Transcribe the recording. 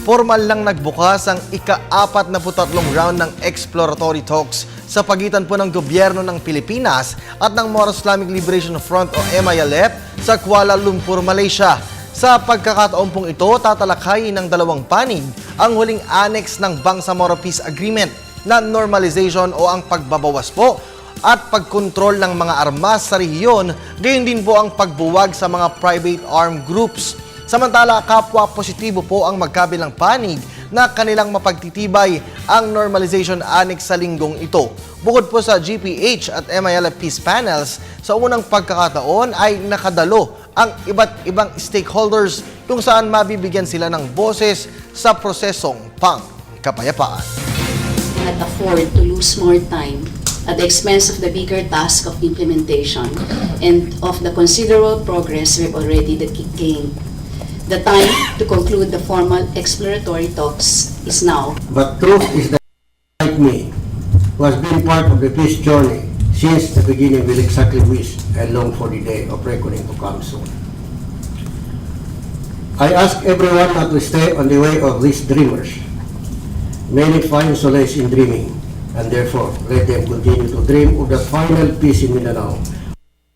formal lang nagbukas ang ika-43 round ng exploratory talks sa pagitan po ng gobyerno ng Pilipinas at ng Moro Islamic Liberation Front o MILF sa Kuala Lumpur, Malaysia. Sa pagkakataon pong ito, tatalakayin ng dalawang panig ang huling annex ng Bangsamoro Peace Agreement na normalization o ang pagbabawas po at pagkontrol ng mga armas sa rehiyon, gayon din po ang pagbuwag sa mga private armed groups. Samantala, kapwa positibo po ang magkabilang panig na kanilang mapagtitibay ang normalization annex sa linggong ito. Bukod po sa GPH at MILF Peace Panels, sa unang pagkakataon ay nakadalo ang iba't ibang stakeholders kung saan mabibigyan sila ng boses sa prosesong pangkapayapaan. Cannot afford to lose more time at the expense of the bigger task of implementation and of the considerable progress we've already gained. The time to conclude the formal exploratory talks is now. But truth is that, like me, who has been part of the peace journey since the beginning, will exactly wish and long for the day of reckoning to come soon. I ask everyone not to stay on the way of these dreamers. Many find solace in dreaming, and therefore let them continue to dream of the final peace in Mindanao